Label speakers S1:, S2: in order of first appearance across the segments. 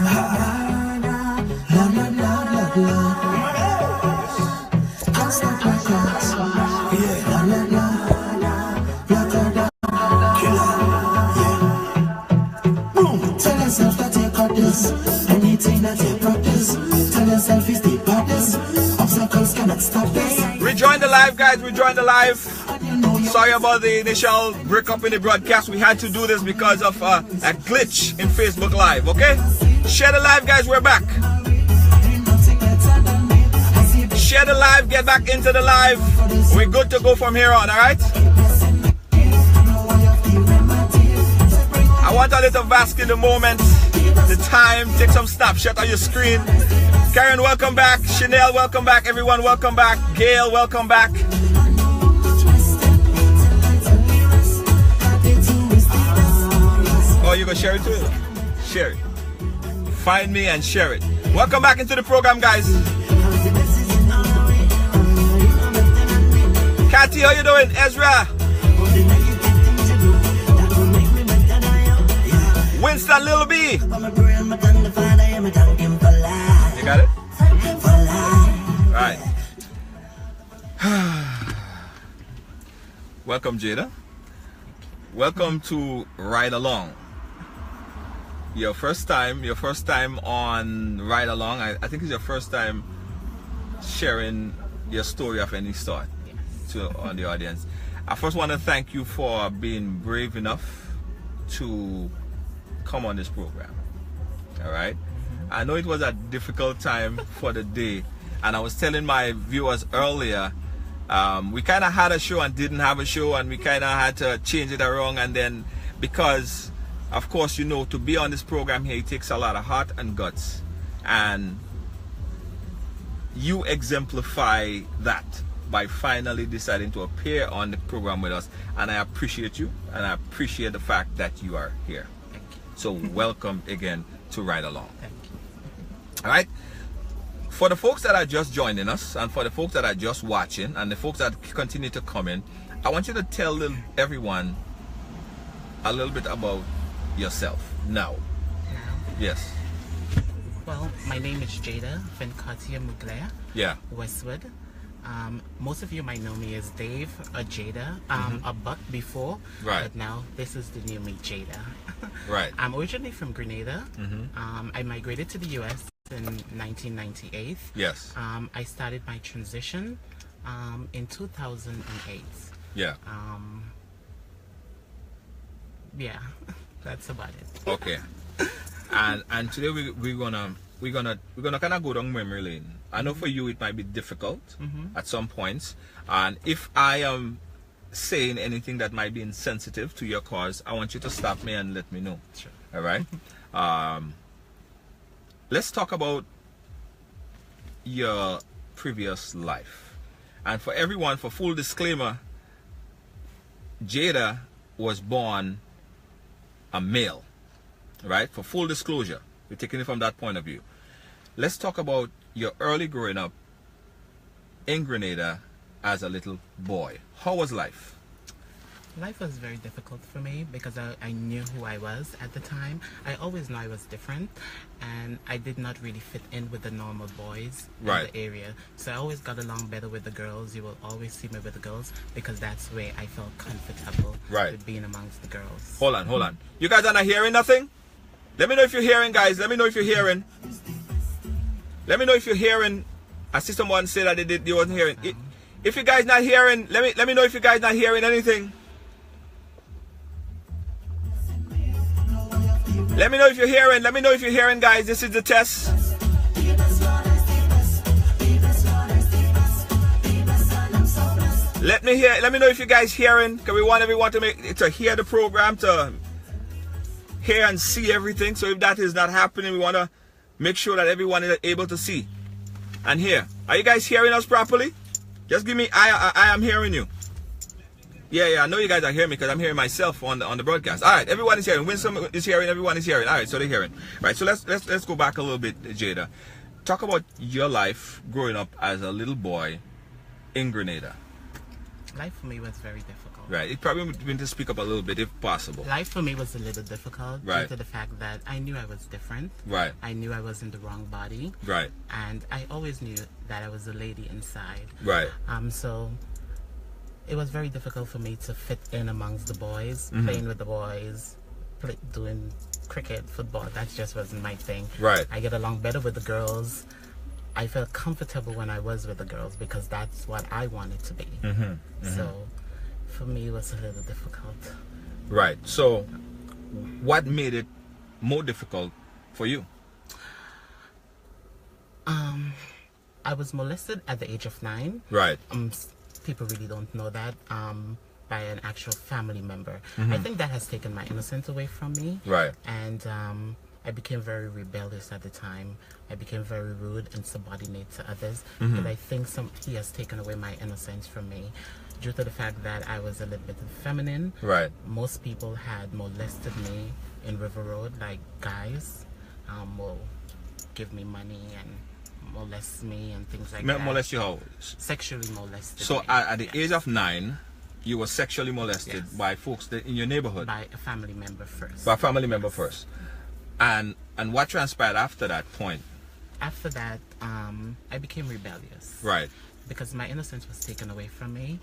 S1: Tell yourself that you got this. Anything that you practice. Tell yourself it's the baddest. Obstacles cannot stop this.
S2: Rejoin the live, guys. Rejoin the live. Sorry about the initial breakup in the broadcast. We had to do this because of a glitch in Facebook Live. Okay? Share the live, guys. We're back. Share the live. Get back into the live. We're good to go from here on. All right? I want a little bask in the moment, the time. Take some snapshot on your screen. Karen, welcome back. Chanel, welcome back. Everyone, welcome back. Gail, welcome back. Oh, you gonna share it too? Share it. Find me and share it. Welcome back into the program, guys. Kathy, how you doing? Ezra. Winston, Lil B. You got it? Right. Welcome, Jada. Welcome to RideAlong. Your first time on RideAlong. I think it's your first time sharing your story of any sort on the audience. I first want to thank you for being brave enough to come on this program. All right. I know it was a difficult time for the day, and I was telling my viewers earlier, we kind of had a show and didn't have a show, and we kind of had to change it around. And then, because of course, you know, to be on this program here, it takes a lot of heart and guts, and you exemplify that by finally deciding to appear on the program with us. And I appreciate you, and I appreciate the fact that you are here. So welcome again to RideAlong. All right. For the folks that are just joining us, and for the folks that are just watching, and the folks that continue to come in, I want you to tell everyone a little bit about yourself now. Yes.
S3: Well, my name is Jada Venkatia Muglea.
S2: Yeah.
S3: Westwood. Most of you might know me as Dave or Jada, a buck before,
S2: right.
S3: But now this is the new me, Jada.
S2: Right.
S3: I'm originally from Grenada. I migrated to the US in 1998.
S2: Yes.
S3: I started my transition in 2008.
S2: Yeah.
S3: Yeah, that's about it.
S2: Okay. And today we're gonna kind of go down memory lane. I know for you it might be difficult at some points, and if I am saying anything that might be insensitive to your cause, I want you to stop me and let me know.
S3: Sure.
S2: All right. Let's talk about your previous life. And for everyone, for full disclaimer, Jada was born a male. Right? For full disclosure, we're taking it from that point of view. Let's talk about your early growing up in Grenada as a little boy. How was life?
S3: Life was very difficult for me because I knew who I was at the time. I always knew I was different, and I did not really fit in with the normal boys in the area. So I always got along better with the girls. You will always see me with the girls because that's where I felt comfortable with being amongst the girls. Hold
S2: on. You guys are not hearing nothing? Let me know if you're hearing, guys. Let me know if you're hearing. Let me know if you're hearing. I see someone say that they wasn't hearing. If you guys not hearing, let me know if you guys not hearing anything. Let me know if you're hearing. Let me know if you're hearing, guys. This is the test. Let me know if you guys hearing, because we want everyone to hear the program, to hear and see everything. So if that is not happening, we want to make sure that everyone is able to see and hear. Are you guys hearing us properly? Just give me I am hearing you. Yeah, I know you guys are hearing me because I'm hearing myself on the broadcast. All right, everyone is hearing. Winsome is hearing. Everyone is hearing. All right, so they're hearing. Right, so let's go back a little bit, Jada. Talk about your life growing up as a little boy in Grenada.
S3: Life for me was very difficult.
S2: Right. It probably would need to speak up a little bit if possible.
S3: Life for me was a little difficult due
S2: Right.
S3: to the fact that I knew I was different.
S2: Right.
S3: I knew I was in the wrong body.
S2: Right.
S3: And I always knew that I was a lady inside.
S2: Right.
S3: So it was very difficult for me to fit in amongst the boys, playing with the boys, doing cricket, football. That just wasn't my thing.
S2: Right.
S3: I get along better with the girls. I felt comfortable when I was with the girls because that's what I wanted to be. So for me, it was a little difficult.
S2: Right. So what made it more difficult for you?
S3: I was molested at the age of 9.
S2: Right.
S3: People really don't know that. By an actual family member. I think that has taken my innocence away from me.
S2: Right.
S3: And I became very rebellious at the time. I became very rude and subordinate to others. And I think he has taken away my innocence from me due to the fact that I was a little bit feminine.
S2: Right.
S3: Most people had molested me in River Road, like guys will give me money and molest me and things like that.
S2: Molest you how?
S3: Sexually molested
S2: So
S3: me.
S2: at the age of 9, you were sexually molested
S3: Yes.
S2: by folks in your neighborhood?
S3: By a family member first.
S2: By a family member first. And what transpired after that point?
S3: After that, I became rebellious.
S2: Right.
S3: Because my innocence was taken away from me,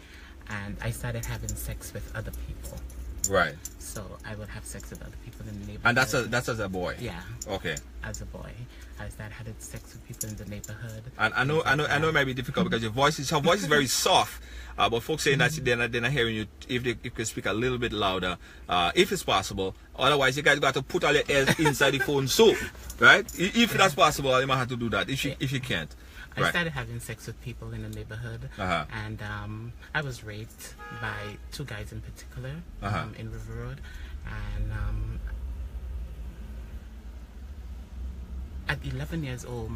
S3: and I started having sex with other people.
S2: Right.
S3: So I would have sex with other people in the neighborhood.
S2: And that's as a boy?
S3: Yeah.
S2: Okay.
S3: As a boy, I started having sex with people in the neighborhood.
S2: And I know it might be difficult because your voice is very soft. But folks saying that they're not hearing you. If you could speak a little bit louder, if it's possible. Otherwise, you guys got to put all your ears inside the phone, so right. If that's possible, you might have to do that. If you can't.
S3: I started having sex with people in the neighborhood, and I was raped by 2 guys in particular in River Road, and at 11 years old,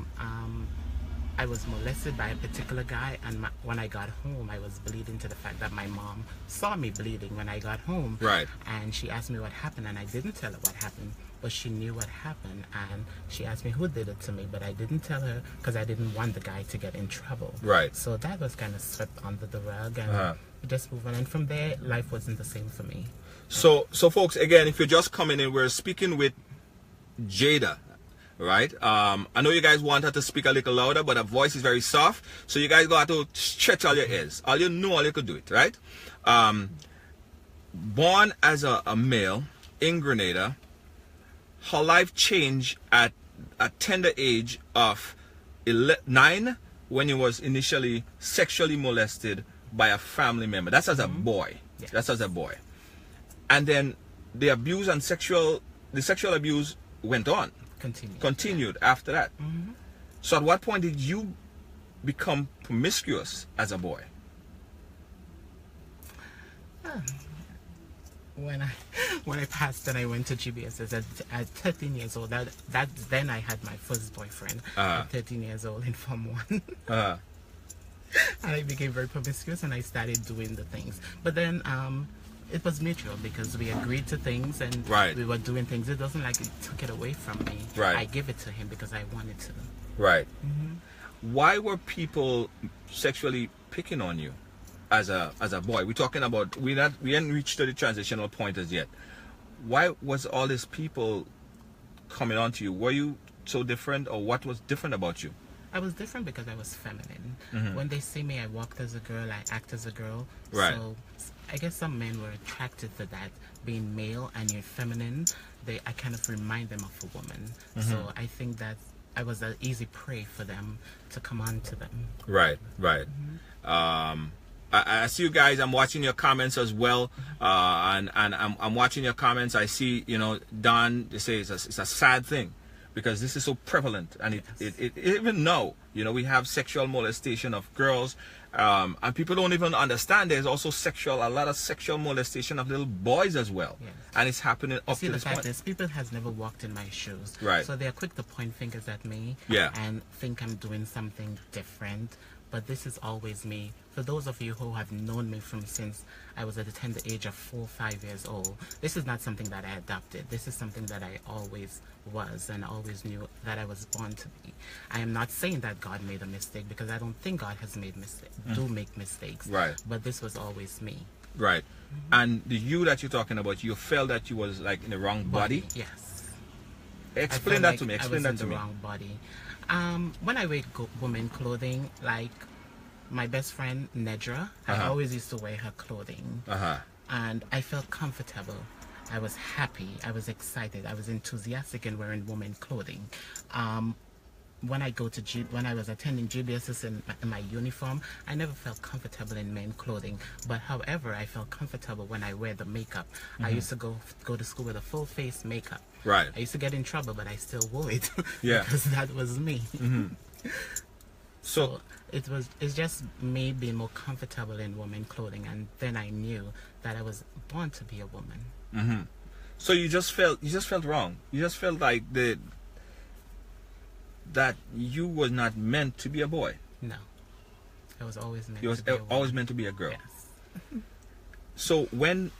S3: I was molested by a particular guy, and when I got home, I was bleeding to the fact that my mom saw me bleeding when I got home.
S2: Right.
S3: And she asked me what happened, and I didn't tell her what happened, but she knew what happened, and she asked me who did it to me, but I didn't tell her because I didn't want the guy to get in trouble.
S2: Right.
S3: So that was kind of swept under the rug, and we just moved on. And from there, life wasn't the same for me.
S2: So folks, again, if you're just coming in, we're speaking with Jada. Right. I know you guys want her to speak a little louder, but her voice is very soft. So you guys got to stretch all your ears. All you could do it. Right. Born as a male in Grenada, her life changed at a tender age of 9 when he was initially sexually molested by a family member. That's as a boy.
S3: Yes.
S2: That's as a boy. And then the abuse and the sexual abuse went on. Continued after that. So at what point did you become promiscuous as a boy?
S3: When I passed and I went to GBS at 13 years old, then I had my first boyfriend at 13 years old in Form 1. And I became very promiscuous and I started doing the things. But then it was mutual because we agreed to things and we were doing things. It wasn't like it took it away from me.
S2: Right.
S3: I gave it to him because I wanted to.
S2: Right. Why were people sexually picking on you as a boy? We're talking about we hadn't reached to the transitional point as yet. Why was all these people coming on to you? Were you so different, or what was different about you?
S3: I was different because I was feminine. When they see me, I walked as a girl, I act as a girl.
S2: Right.
S3: So I guess some men were attracted to that. Being male and you're feminine, I kind of remind them of a woman. So I think that I was an easy prey for them to come on to them.
S2: Right. I see you guys. I'm watching your comments as well, and I'm watching your comments. I see, Don. They say it's a sad thing because this is so prevalent, and it even now, we have sexual molestation of girls, and people don't even understand. There's also a lot of sexual molestation of little boys as well, and it's happening up to this point.
S3: The fact is, people has never walked in my shoes,
S2: right?
S3: So they're quick to point fingers at me, and think I'm doing something different. But this is always me. For those of you who have known me since I was at the tender age of 4 or 5 years old, this is not something that I adopted. This is something that I always was and always knew that I was born to be. I am not saying that God made a mistake, because I don't think God has made mistakes. Do make mistakes.
S2: Right.
S3: But this was always me.
S2: Right. And the you that you're talking about, you felt that you was like in the wrong body?
S3: Yes.
S2: Explain that to me.
S3: Explain that to me. Wrong body. When I wear women clothing, like my best friend Nedra, I always used to wear her clothing, and I felt comfortable. I was happy. I was excited. I was enthusiastic in wearing women clothing. When I was attending GBSS in my uniform, I never felt comfortable in men clothing. But however, I felt comfortable when I wear the makeup. I used to go to school with a full face makeup.
S2: Right.
S3: I used to get in trouble, but I still wore it.
S2: Yeah.
S3: Because that was me. So it's just me being more comfortable in women clothing, and then I knew that I was born to be a woman.
S2: So you just felt wrong. You just felt like that you was not meant to be a boy.
S3: No, I was always meant.
S2: You was
S3: to be a woman.
S2: always meant to be a girl.
S3: Yes.
S2: So when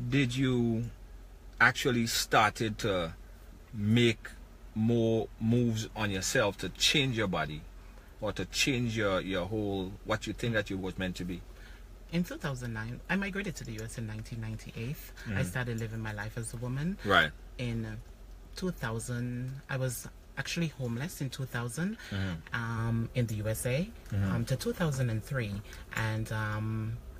S2: did you actually started to make more moves on yourself to change your body, or to change your whole what you think that you was meant to be?
S3: In 2009, I migrated to the US in 1998. I started living my life as a woman.
S2: Right.
S3: In 2000, I was actually homeless in 2000 in the USA to 2003, and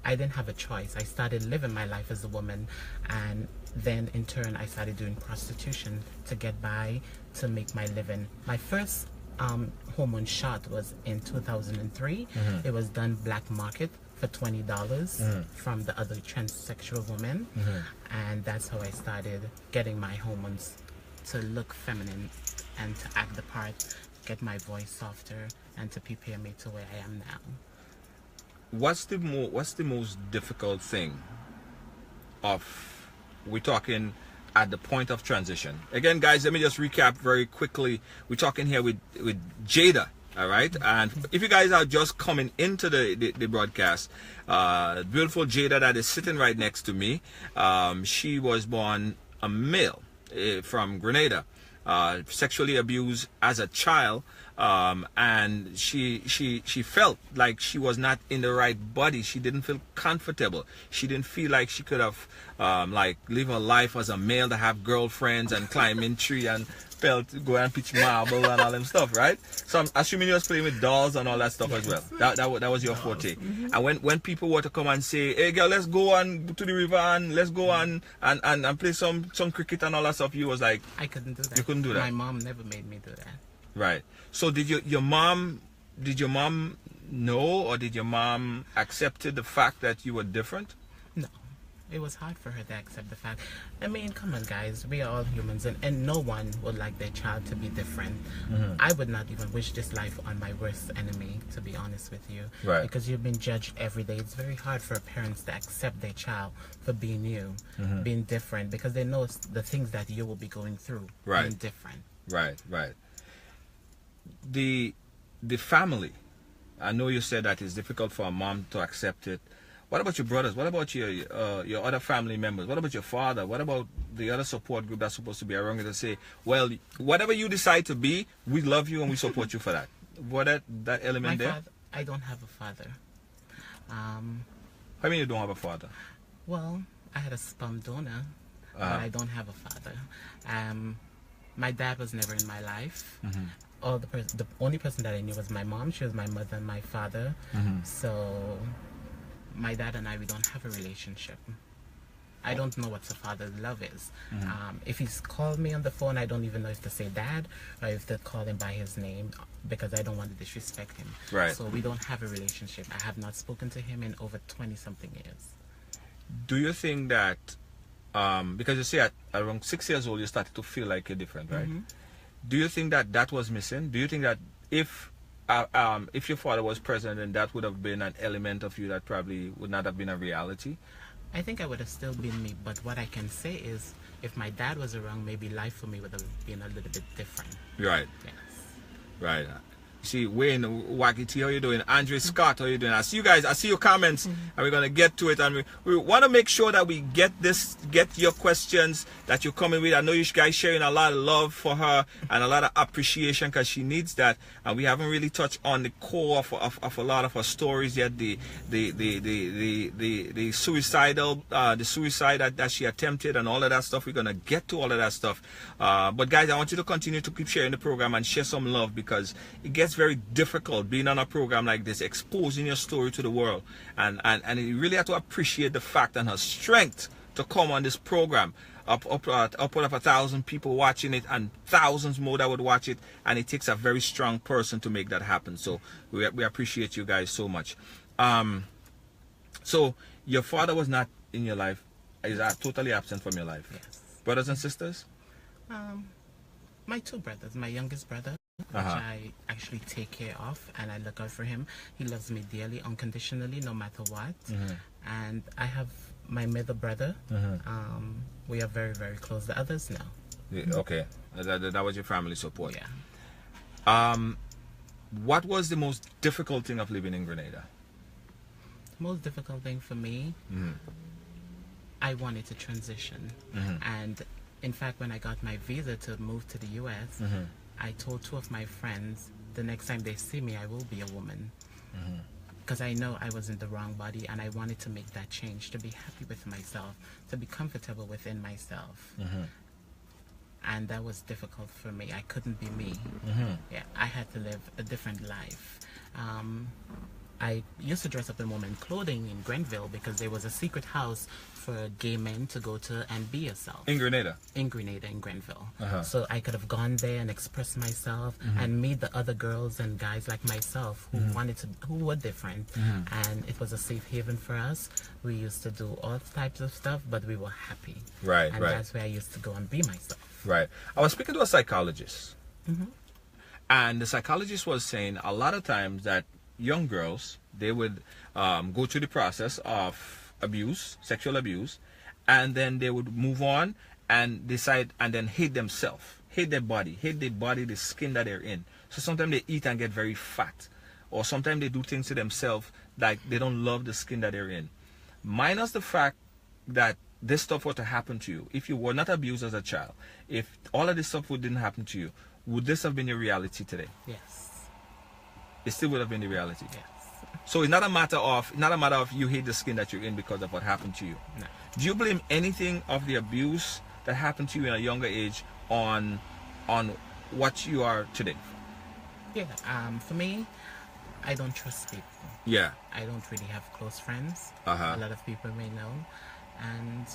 S3: I didn't have a choice. I started living my life as a woman, and then in turn I started doing prostitution to get by, to make my living. My first hormone shot was in 2003. It was done black market for $20 from the other transsexual women, and that's how I started getting my hormones to look feminine and to act the part, get my voice softer, and to prepare me to where I am now.
S2: What's the most difficult thing we're talking at the point of transition? Again, guys, let me just recap very quickly. We're talking here with Jada, all right? And if you guys are just coming into the broadcast, beautiful Jada that is sitting right next to me, she was born a male from Grenada, sexually abused as a child, and she felt like she was not in the right body. She didn't feel comfortable. She didn't feel like she could have like live a life as a male, to have girlfriends and climb in tree and go and pitch marble and all them stuff, right? So I'm assuming you was playing with dolls and all that stuff as well. That was your forte. And when people were to come and say, hey girl, let's go on to the river and let's go on and play some cricket and all that stuff, you was like,
S3: I couldn't do that.
S2: You couldn't do that.
S3: My mom never made me do that.
S2: Right. So did your mom know, or did your mom accept the fact that you were different?
S3: No. It was hard for her to accept the fact. I mean, come on, guys. We are all humans, and no one would like their child to be different. I would not even wish this life on my worst enemy, to be honest with you.
S2: Right.
S3: Because you've been judged every day. It's very hard for parents to accept their child for being you, being different, because they know the things that you will be going through, being different.
S2: Right. The family. I know you said that it's difficult for a mom to accept it. What about your brothers? What about your other family members? What about your father? What about the other support group that's supposed to be around you to say, well, whatever you decide to be, we love you and we support you for that? What that element there?
S3: I don't have a father.
S2: How do you mean you don't have a father?
S3: Well, I had a sperm donor, but I don't have a father. My dad was never in my life. The only person that I knew was my mom. She was my mother and my father. So my dad and we don't have a relationship. I don't know what a father's love is. If he's called me on the phone, I don't even know if to say dad or if to call him by his name, because I don't want to disrespect him.
S2: Right.
S3: So we don't have a relationship. I have not spoken to him in over 20-something years.
S2: Do you think that, because you say at around 6 years old, you started to feel like you're different, right? Do you think that was missing? Do you think that if your father was present, then that would have been an element of you that probably would not have been a reality?
S3: I think I would have still been me, but what I can say is, if my dad was around, maybe life for me would have been a little bit different.
S2: Right.
S3: Yes.
S2: Right. See Wayne Wakiti, how you doing? Andre Scott, how you doing? I see you guys. I see your comments, and we're gonna get to it. And we want to make sure that we get your questions that you're coming with. I know you guys sharing a lot of love for her and a lot of appreciation because she needs that. And we haven't really touched on the core of a lot of her stories yet. The suicide that she attempted and all of that stuff. We're gonna get to all of that stuff. But guys, I want you to continue to keep sharing the program and share some love because it gets very difficult being on a program like this, exposing your story to the world, and you really have to appreciate the fact and her strength to come on this program. Upward of 1,000 people watching it and thousands more that would watch it, and it takes a very strong person to make that happen. So we appreciate you guys so much. So your father was not in your life, is totally absent from your life.
S3: Yes.
S2: Brothers and sisters?
S3: My 2 brothers, my youngest brother, which I actually take care of and I look out for him. He loves me dearly, unconditionally, no matter what. And I have my middle brother. We are very, very close. The others, no.
S2: Yeah, okay, that was your family support.
S3: Yeah.
S2: What was the most difficult thing of living in Grenada?
S3: The most difficult thing for me, I wanted to transition. And in fact, when I got my visa to move to the US, I told 2 of my friends, the next time they see me, I will be a woman. Because I know I was in the wrong body and I wanted to make that change, to be happy with myself, to be comfortable within myself. And that was difficult for me. I couldn't be me. Yeah, I had to live a different life. I used to dress up in women's clothing in Grenville because there was a secret house for gay men to go to and be yourself.
S2: In Grenada?
S3: In Grenada, in Grenville. So I could have gone there and expressed myself and meet the other girls and guys like myself who who were different. And it was a safe haven for us. We used to do all types of stuff, but we were happy.
S2: Right,
S3: and that's where I used to go and be myself.
S2: Right. I was speaking to a psychologist. And the psychologist was saying a lot of times that young girls, they would go through the process of abuse, sexual abuse, and then they would move on and decide and then hate themselves, hate their body, the skin that they're in. So sometimes they eat and get very fat, or sometimes they do things to themselves like they don't love the skin that they're in. Minus the fact that this stuff were to happen to you, if you were not abused as a child, if all of this stuff didn't happen to you, would this have been your reality today?
S3: Yes.
S2: It still would have been the reality.
S3: Yes.
S2: So it's not a matter of you hate the skin that you're in because of what happened to you.
S3: No.
S2: Do you blame anything of the abuse that happened to you in a younger age on what you are today?
S3: Yeah. For me, I don't trust people.
S2: Yeah.
S3: I don't really have close friends. A lot of people may know, and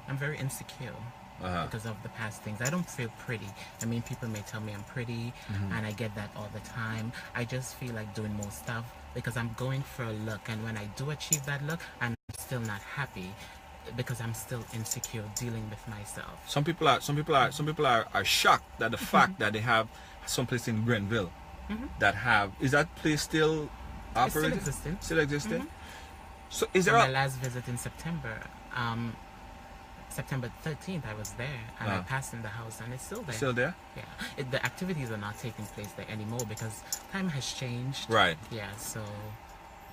S3: I'm very insecure. Because of the past things. I don't feel pretty. I mean, people may tell me I'm pretty, and I get that all the time. I just feel like doing more stuff because I'm going for a look, and when I do achieve that look, I'm still not happy because I'm still insecure dealing with myself.
S2: Some people are shocked that the fact that they have some place in Grenville that have, is that place still operating? Still existing? So is there
S3: my last visit in September, September 13th, I was there, and I passed in the house, and it's still there.
S2: Still there?
S3: Yeah. The activities are not taking place there anymore because time has changed.
S2: Right.
S3: Yeah, so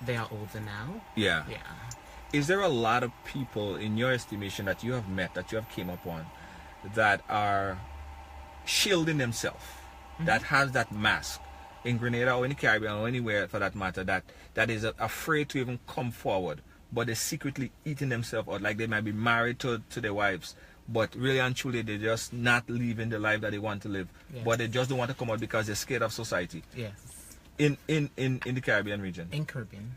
S3: they are older now.
S2: Yeah.
S3: Yeah.
S2: Is there a lot of people, in your estimation, that you have met, that you have came upon, that are shielding themselves, that has that mask in Grenada or in the Caribbean or anywhere for that matter, that is afraid to even come forward, but they're secretly eating themselves out, like they might be married to their wives, but really and truly they're just not living the life that they want to live.
S3: Yes.
S2: But they just don't want to come out because they're scared of society.
S3: Yes.
S2: In the Caribbean region.
S3: In Caribbean.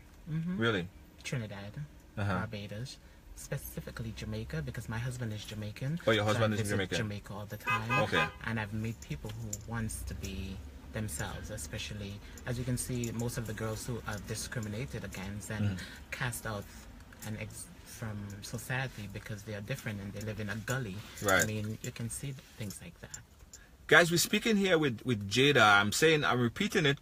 S2: Really?
S3: Trinidad, Barbados, specifically Jamaica, because my husband is Jamaican.
S2: Oh, your husband
S3: so I
S2: is
S3: visit
S2: Jamaican.
S3: Jamaica all the time.
S2: Okay.
S3: And I've met people who wants to be themselves, especially, as you can see, most of the girls who are discriminated against and cast out and from society because they are different and they live in a gully.
S2: Right.
S3: I mean, you can see things like that.
S2: Guys, we're speaking here with Jada. I'm repeating it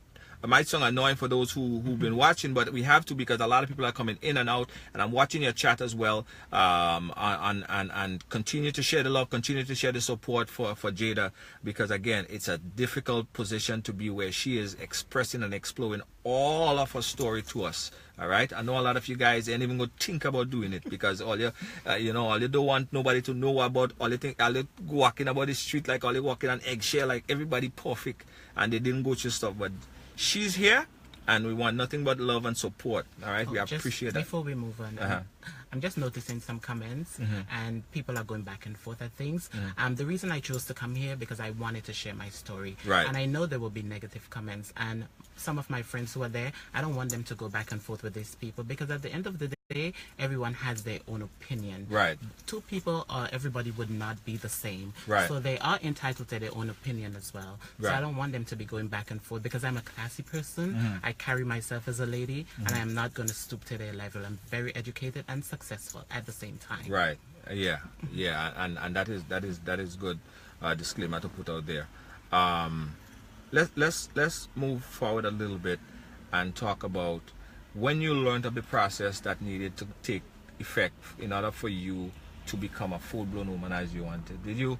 S2: might sound annoying for those who've been watching, but we have to, because a lot of people are coming in and out, and I'm watching your chat as well. And continue to share the love, continue to share the support for Jada, because again, it's a difficult position to be, where she is expressing and exploring all of her story to us. All right, I know a lot of you guys ain't even gonna think about doing it, because all you all you don't want nobody to know about, all you think, all you walking about the street like all you walking on eggshell, like everybody perfect and they didn't go through stuff. But she's here, and we want nothing but love and support. All right, we appreciate that.
S3: Before we move on, I'm just noticing some comments, and people are going back and forth at things. The reason I chose to come here, because I wanted to share my story.
S2: Right.
S3: And I know there will be negative comments, and some of my friends who are there, I don't want them to go back and forth with these people, because at the end of the day, everyone has their own opinion.
S2: Right.
S3: Two people or everybody would not be the same.
S2: Right.
S3: So they are entitled to their own opinion as well. So
S2: Right.
S3: I don't want them to be going back and forth, because I'm a classy person. I carry myself as a lady, and I am not going to stoop to their level. I'm very educated and successful at the same time.
S2: Right. Yeah. And that is good disclaimer to put out there. Let's move forward a little bit and talk about when you learned of the process that needed to take effect in order for you to become a full-blown woman as you wanted. Did you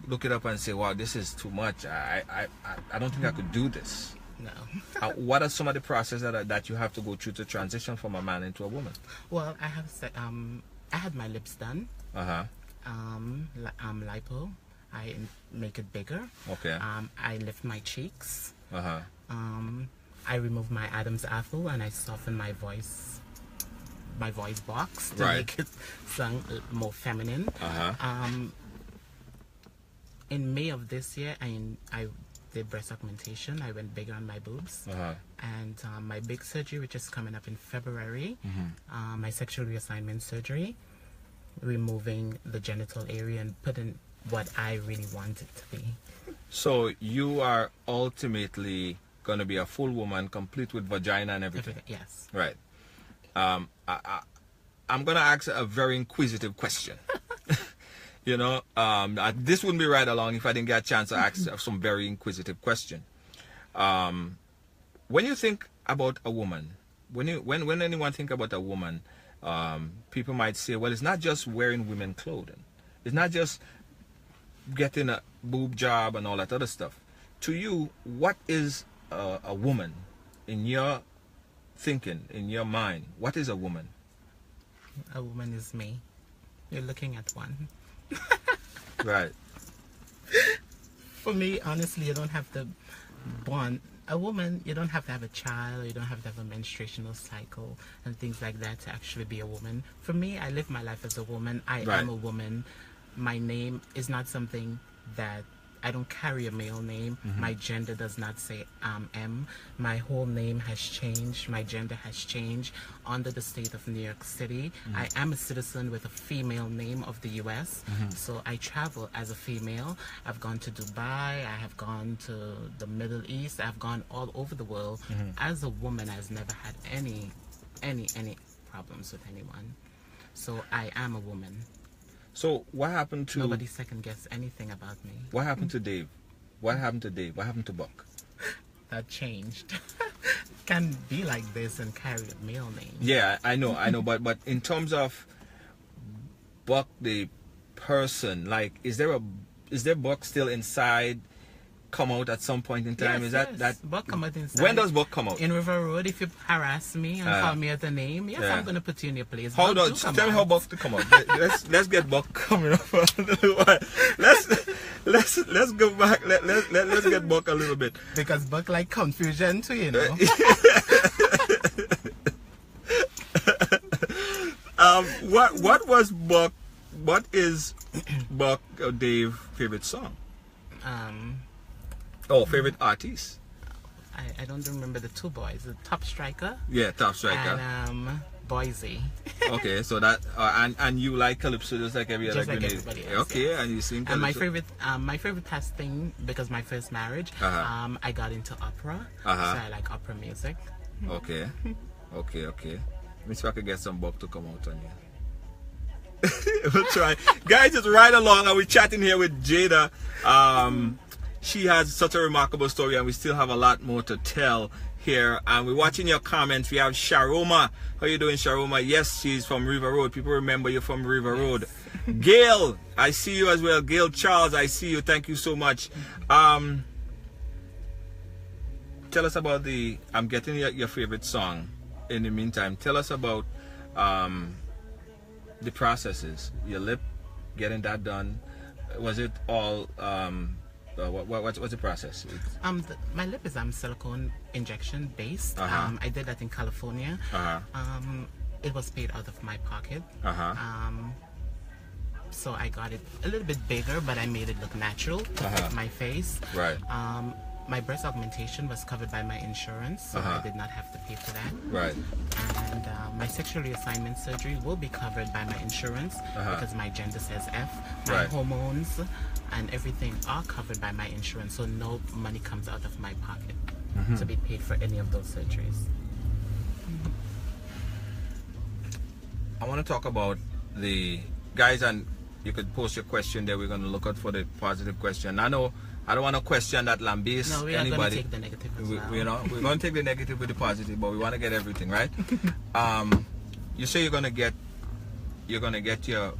S2: look it up and say, wow, this is too much, I don't think I could do this?
S3: No.
S2: What are some of the processes that you have to go through to transition from a man into a woman?
S3: Well, I have I had my lips done. Lipo. I make it bigger.
S2: Okay.
S3: I lift my cheeks.
S2: Uh-huh.
S3: I remove my Adam's apple, and I soften my voice box to
S2: Right.
S3: make it sound more feminine. In May of this year, I did breast augmentation. I went bigger on my boobs. And my big surgery, which is coming up in February, my sexual reassignment surgery, removing the genital area and putting what I really want it to be.
S2: So you are ultimately going to be a full woman, complete with vagina and everything.
S3: Yes.
S2: Right. I'm going to ask a very inquisitive question. This wouldn't be right along if I didn't get a chance to ask some very inquisitive question. When you think about a woman, when anyone think about a woman, people might say, well, it's not just wearing women clothing. It's not just getting a boob job and all that other stuff. To you, what is a woman in your thinking, in your mind? What is a woman?
S3: A woman is me. You're looking at one.
S2: Right.
S3: For me, honestly, you don't have to bond. A woman, you don't have to have a child, you don't have to have a menstruational cycle and things like that to actually be a woman. For me, I live my life as a woman. I am a woman. My name is not something that I don't carry a male name. My gender does not say M. My whole name has changed. My gender has changed under the state of New York City. I am a citizen with a female name of the US. So I travel as a female. I've gone to Dubai. I have gone to the Middle East. I've gone all over the world. As a woman, I've never had any problems with anyone. So I am a woman.
S2: So what happened to...
S3: Nobody second guess anything about me.
S2: What happened to Dave? What happened to Dave? What happened to Buck?
S3: That changed. Can be like this and carry a male name.
S2: Yeah, I know. But in terms of Buck, the person, like, is there Buck still inside? Come out at some point in time?
S3: Yes,
S2: Is that
S3: Buck come out inside.
S2: When does Buck come out?
S3: In River Road, if you harass me and call me at a name, yes, I'm gonna put you in your place.
S2: Hold on, tell me how Buck to come out. let's get Buck coming up a little while. Let's go back. Let's get Buck a little bit,
S3: because Buck like confusion too, you know.
S2: What was Buck? What is Buck or Dave's favorite song? Favorite artist?
S3: I don't remember the two boys. The Top Striker.
S2: Yeah, Top Striker.
S3: And Boise.
S2: Okay, so that and you like calypso just like every other
S3: Just like
S2: Grenada.
S3: everybody else.
S2: Okay,
S3: yes.
S2: and you sing calypso.
S3: And my favorite past thing, because my first marriage, I got into opera. So I like opera music.
S2: Okay. Let me see if I can get some Buck to come out on you. We'll try. Guys, it's Right Along, and we're chatting here with Jada. she has such a remarkable story, and we still have a lot more to tell here. And we're watching your comments. We have Sharoma. How you doing, Sharoma? Yes, she's from River Road. People remember you from River Road. Gail, I see you as well. Gail Charles, I see you. Thank you so much. Tell us about I'm getting your favorite song. In the meantime, tell us about the processes. Your lip, getting that done. Was it all what's the process?
S3: My lip is silicone injection based. I did that in California. It was paid out of my pocket. So I got it a little bit bigger, but I made it look natural to fit my face.
S2: Right.
S3: My breast augmentation was covered by my insurance, so I did not have to pay for that.
S2: Right.
S3: And my sexual reassignment surgery will be covered by my insurance because my gender says F. My hormones and everything are covered by my insurance, so no money comes out of my pocket to be paid for any of those surgeries.
S2: I want to talk about the guys, and you could post your question there. We're going to look out for the positive question. I know I don't want to question that lambaste
S3: no, we are going to take the negative as well.
S2: You know, we're going to take the negative with the positive, but we want to get everything right. You say you're going to get your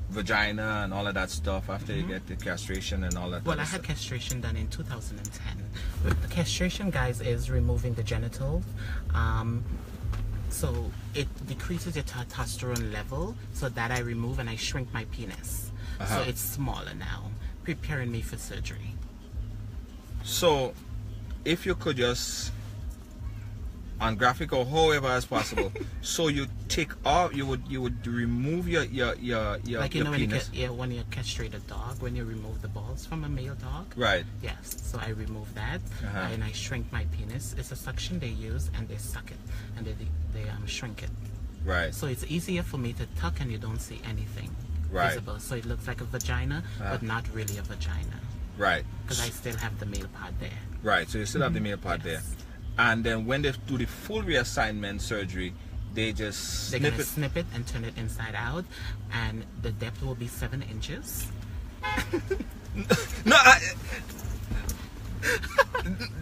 S2: vagina and all of that stuff after you get the castration and all that.
S3: Well, I had castration done in 2010. The castration, guys, is removing the genitals. So it decreases your testosterone level, so that I remove and I shrink my penis. So it's smaller now, preparing me for surgery.
S2: So if you could just, on graphic or however as possible, so you take off, you would remove your
S3: like you know
S2: penis.
S3: When you castrate a dog, when you remove the balls from a male dog.
S2: Right.
S3: Yes. So I remove that and I shrink my penis. It's a suction they use, and they suck it and they shrink it.
S2: Right.
S3: So it's easier for me to tuck, and you don't see anything visible. So it looks like a vagina, but not really a vagina.
S2: Right.
S3: Because I still have the male part there.
S2: Right. So you still have the male part there. And then when they do the full reassignment surgery, they're gonna
S3: snip it and turn it inside out, and the depth will be 7 inches.
S2: No,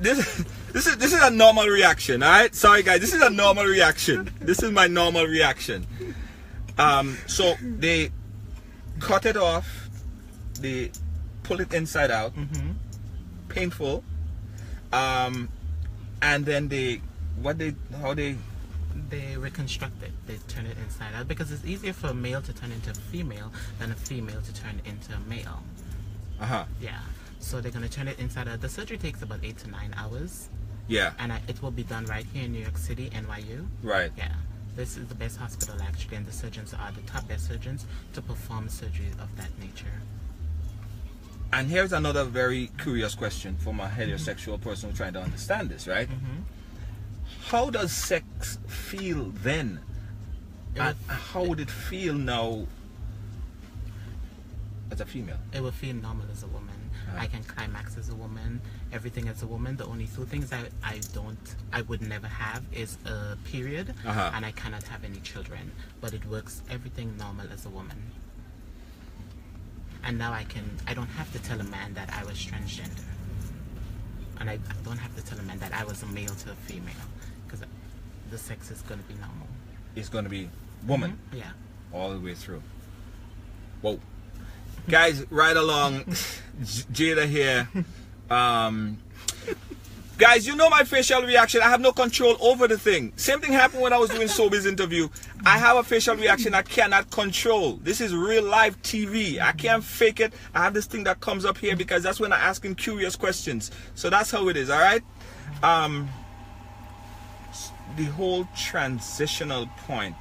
S2: this is a normal reaction. All right, sorry guys, this is a normal reaction. This is my normal reaction. So they cut it off, they pull it inside out, painful. And then they
S3: reconstruct it. They turn it inside out because it's easier for a male to turn into a female than a female to turn into a male. Yeah. So they're gonna turn it inside out. The surgery takes about 8 to 9 hours.
S2: Yeah.
S3: And it will be done right here in New York City, NYU.
S2: Right.
S3: Yeah. This is the best hospital actually, and the surgeons are the top best surgeons to perform surgeries of that nature.
S2: And here's another very curious question from a heterosexual person trying to understand this, right? How does sex feel then? And how would it feel now as a female?
S3: It will feel normal as a woman. I can climax as a woman, everything as a woman. The only 2 things I would never have is a period, and I cannot have any children. But it works everything normal as a woman. And now I don't have to tell a man that I was transgender. And I don't have to tell a man that I was a male to a female. Because the sex is going to be normal.
S2: It's going to be woman?
S3: Yeah.
S2: All the way through. Whoa. Guys, ride along. Jada here. Guys, you know my facial reaction. I have no control over the thing. Same thing happened when I was doing Sobe's interview. I have a facial reaction I cannot control. This is real life TV. I can't fake it. I have this thing that comes up here because that's when I'm asking curious questions. So that's how it is, alright? The whole transitional point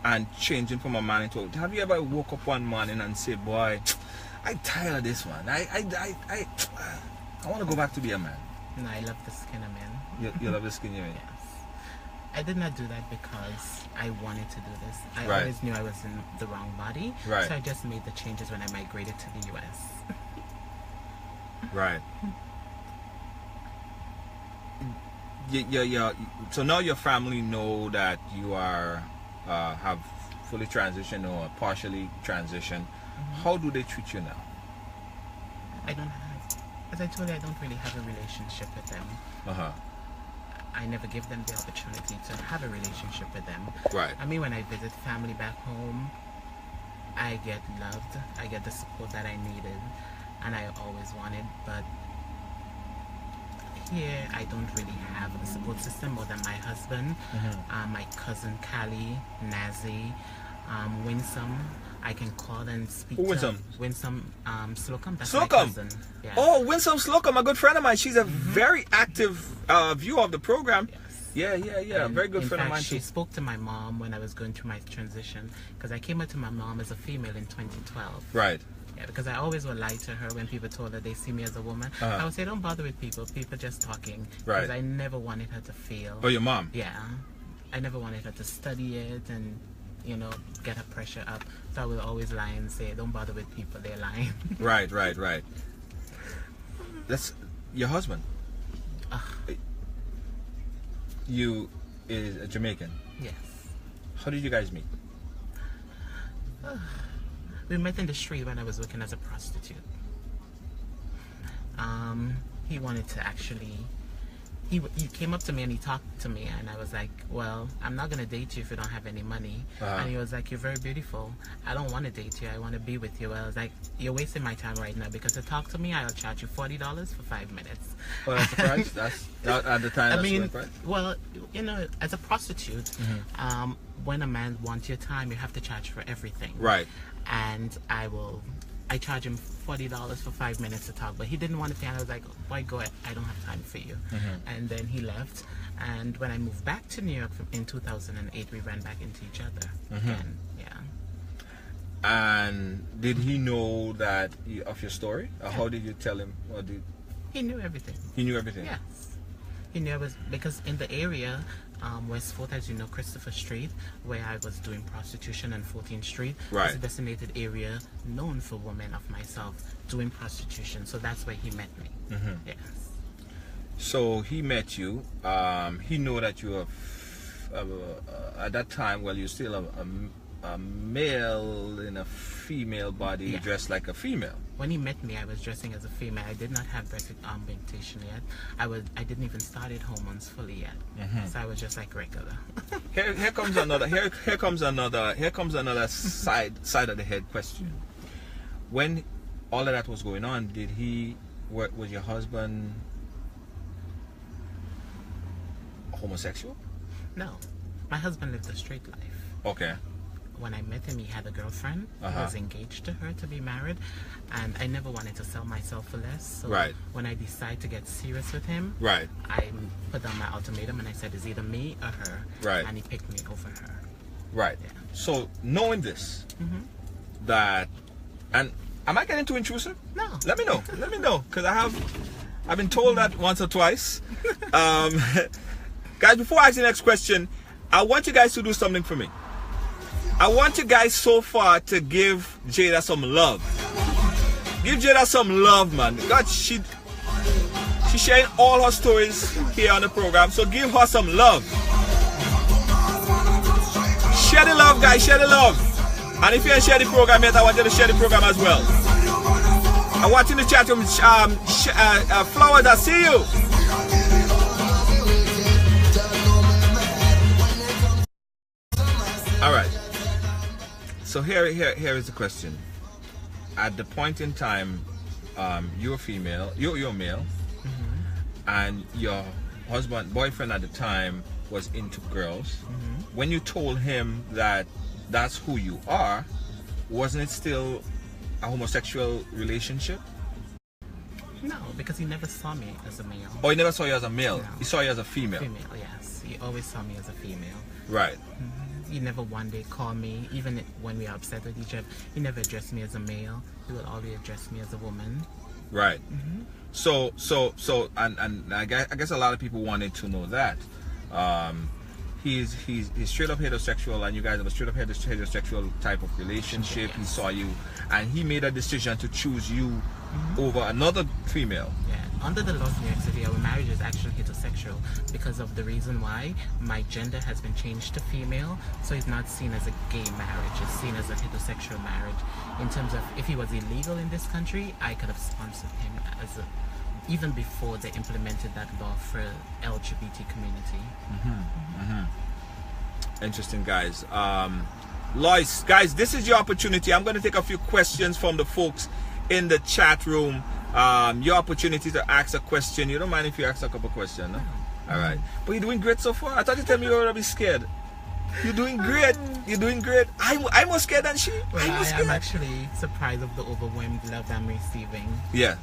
S2: and changing from a man into a... Have you ever woke up one morning and said, boy, I'm tired of this one. I want to go back to be a man.
S3: No, I love the skin I'm in.
S2: You love the skin you're in?
S3: Yes. I did not do that because I wanted to do this. I
S2: Right.
S3: always knew I was in the wrong body.
S2: Right.
S3: So I just made the changes when I migrated to the US.
S2: Right. So now your family know that you are have fully transitioned or partially transitioned. How do they treat you now?
S3: I don't have As I told you, I don't really have a relationship with them. I never give them the opportunity to have a relationship with them.
S2: Right.
S3: I mean, when I visit family back home, I get loved. I get the support that I needed and I always wanted. But here, I don't really have a support system more than my husband, my cousin Callie, Nazi, Winsome. I can call and speak to Winsome Slocum. That's my cousin. Yeah.
S2: Oh, Winsome Slocum, a good friend of mine. She's a very active viewer of the program.
S3: Yes.
S2: Yeah. Very good friend of mine.
S3: She spoke to my mom when I was going through my transition, because I came out to my mom as a female in 2012.
S2: Right.
S3: Yeah, because I always would lie to her when people told her they see me as a woman. I would say, don't bother with people just talking.
S2: Right.
S3: Because I never wanted her to feel.
S2: Oh, your mom?
S3: Yeah. I never wanted her to study it and, you know, get her pressure up. So I would always lie and say, don't bother with people, they're lying.
S2: Right. That's your husband. You is a Jamaican.
S3: Yes.
S2: How did you guys meet?
S3: We met in the street when I was working as a prostitute. He wanted to actually, he came up to me and he talked to me, and I was like, well, I'm not going to date you if you don't have any money. And he was like, you're very beautiful. I don't want to date you. I want to be with you. I was like, you're wasting my time right now, because to talk to me, I'll charge you $40 for 5 minutes.
S2: Oh, that's the price? That's at the time.
S3: I mean,
S2: the price?
S3: well, you know, as a prostitute, when a man wants your time, you have to charge for everything.
S2: Right.
S3: And I charge him $40 for 5 minutes to talk, but he didn't want to pay, and I was like, why go ahead? I don't have time for you. And then he left, and when I moved back to New York in 2008, we ran back into each other again. Yeah.
S2: And did he know that of your story? Or how did you tell him? Or
S3: he knew everything.
S2: He knew everything?
S3: Yes. He knew I was, because in the area, West Fort, as you know, Christopher Street, where I was doing prostitution, and 14th Street, is a designated area known for women of myself doing prostitution. So that's where he met me. Yes. So
S2: he met you. He knew that you were at that time. Well, you're still a male in a female body, dressed like a female.
S3: When he met me, I was dressing as a female. I did not have breast augmentation yet. I didn't even started hormones fully yet. So I was just like regular.
S2: Here comes another. Here comes another side of the head question. When all of that was going on, was your husband homosexual?
S3: No, my husband lived a straight life.
S2: Okay.
S3: When I met him, he had a girlfriend. He was engaged to her to be married, and I never wanted to sell myself for less. So when I decided to get serious with him, I put down my ultimatum and I said, it's either me or her. And he picked me over her.
S2: Yeah. So knowing this, that, and am I getting too intrusive?
S3: No.
S2: Let me know, because I've been told that once or twice. Guys, before I ask the next question, I want you guys to do something for me. I want you guys so far to give Jada some love. Give Jada some love, man. God, she's sharing all her stories here on the program, so give her some love. Share the love, guys. Share the love. And if you ain't share the program yet, I want you to share the program as well. I want you to chat with Flowers. I see you. All right. So here is the question. At the point in time, you're female, you're male, and your boyfriend at the time was into girls. When you told him that that's who you are, wasn't it still a homosexual relationship?
S3: No, because he never saw me as a male.
S2: Oh, he never saw you as a male?
S3: No.
S2: He saw you as a female?
S3: Female, yes. He always saw me as a female.
S2: Right.
S3: He never one day called me, even when we are upset with each other. He never addressed me as a male. He will always address me as a woman.
S2: Right. So, and I guess a lot of people wanted to know that. He's straight up heterosexual, and you guys have a straight up heterosexual type of relationship. Yes. He saw you, and he made a decision to choose you over another female.
S3: Yeah. Under the laws in New York City, our marriage is actually heterosexual because of the reason why my gender has been changed to female, so it's not seen as a gay marriage, it's seen as a heterosexual marriage. In terms of, if he was illegal in this country, I could have sponsored him as even before they implemented that law for LGBT community.
S2: Interesting, guys. Lois, guys, this is your opportunity. I'm going to take a few questions from the folks in the chat room. Your opportunity to ask a question. You don't mind if you ask a couple questions, no? All right. But you're doing great so far. I thought you told me you were going to be scared. You're doing great. You're doing great. I'm more scared than she.
S3: Well, I am actually surprised of the overwhelmed love I'm receiving.
S2: Yeah.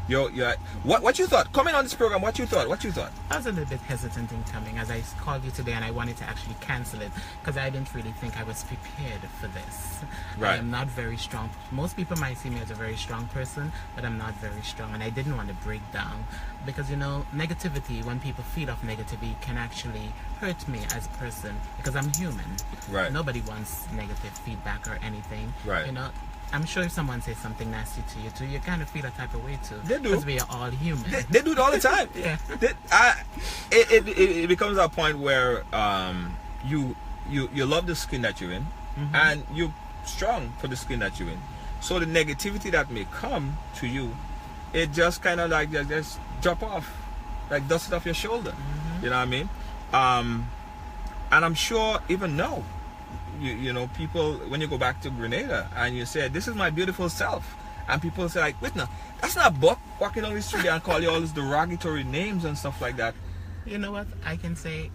S2: What you thought? Coming on this program, what you thought?
S3: I was a little bit hesitant in coming, as I called you today and I wanted to actually cancel it because I didn't really think I was prepared for this.
S2: Right.
S3: I am not very strong. Most people might see me as a very strong person, but I'm not very strong, and I didn't want to break down because, you know, negativity, when people feed off negativity, can actually hurt me as a person because I'm human.
S2: Right.
S3: Nobody wants negative feedback or anything.
S2: Right.
S3: You know, I'm sure if someone says something nasty to you too, you kind of feel a type of way too.
S2: They do.
S3: Because we are all human.
S2: They do it all the time.
S3: Yeah.
S2: It becomes a point where you love the skin that you're in, and you're strong for the skin that you're in. So the negativity that may come to you, it just kind of like just drop off, like dust it off your shoulder. You know what I mean? And I'm sure even now, you know, people, when you go back to Grenada and you say, this is my beautiful self, and people say like, wait, no, that's not Buck walking down the street and call you all these derogatory names and stuff like that.
S3: You know what I can say?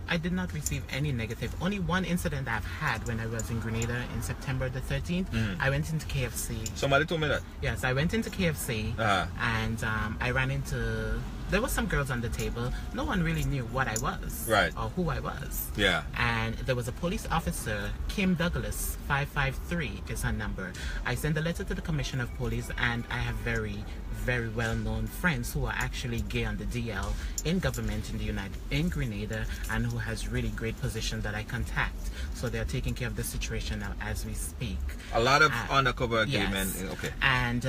S3: I did not receive any negative. Only one incident I've had when I was in Grenada in September the 13th. I went into KFC.
S2: Somebody told me that.
S3: Yes, I went into KFC and I ran into... There were some girls on the table. No one really knew what I was.
S2: Right.
S3: Or who I was.
S2: Yeah.
S3: And there was a police officer, Kim Douglas, 553 is her number. I sent a letter to the Commissioner of Police, and I have very well-known friends who are actually gay on the DL in government in Grenada, and who has really great positions that I contact. So they're taking care of the situation now as we speak.
S2: A lot of undercover gay
S3: yes.
S2: men. Okay.
S3: And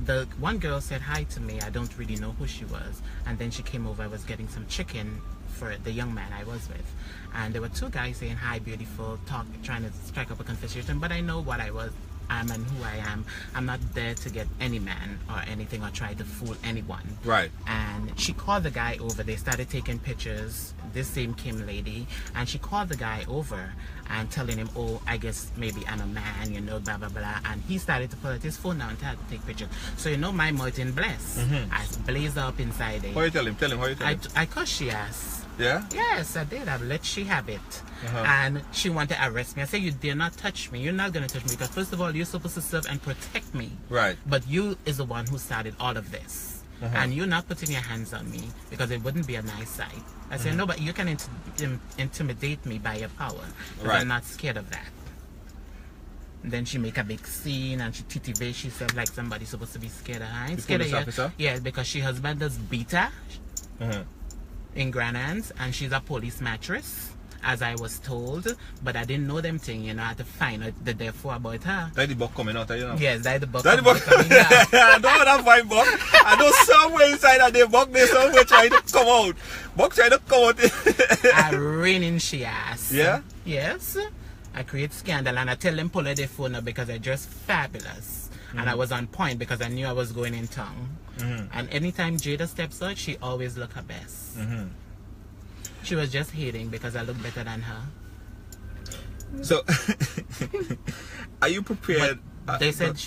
S3: the one girl said hi to me. I don't really know who she was. And then she came over. I was getting some chicken for the young man I was with. And there were two guys saying, hi, beautiful, trying to strike up a conversation. But I know what I am and who I am. I'm not there to get any man or anything or try to fool anyone.
S2: Right.
S3: And she called the guy over. They started taking pictures, this same Kim lady. And she called the guy over and telling him, oh, I guess maybe I'm a man, you know, blah, blah, blah. And he started to pull out his phone now and try to take pictures. So, you know, my Martin Bless, I blazed up inside it.
S2: How you tell him? Tell him how you tell him.
S3: I cussed she ass.
S2: Yeah?
S3: Yes, I did. I've let she have it. And she wanted to arrest me. I said, you dare not touch me. You're not going to touch me because, first of all, you're supposed to serve and protect me.
S2: Right.
S3: But you is the one who started all of this. And you're not putting your hands on me because it wouldn't be a nice sight. I said, no, but you can intimidate me by your power. Right. I'm not scared of that. And then she make a big scene and she titty herself like somebody's supposed to be scared of her. I ain't scared of her. Yeah, because she husband does beat her in Grenada, and she's a police mattress, as I was told, but I didn't know them thing, you know. I had to find out the therefore about her.
S2: That the buck coming out, you know?
S3: Yes, that the buck
S2: coming out. I don't want to find buck. I know somewhere inside of the buck, there's somewhere trying to come out. Buck trying to come out.
S3: I ran in she ass.
S2: Yeah?
S3: Yes. I create scandal and I tell them pull out their phone up because they're just fabulous. And I was on point because I knew I was going in town. And anytime Jada steps out, she always look her best. She was just hating because I look better than her.
S2: So, are you prepared?
S3: They said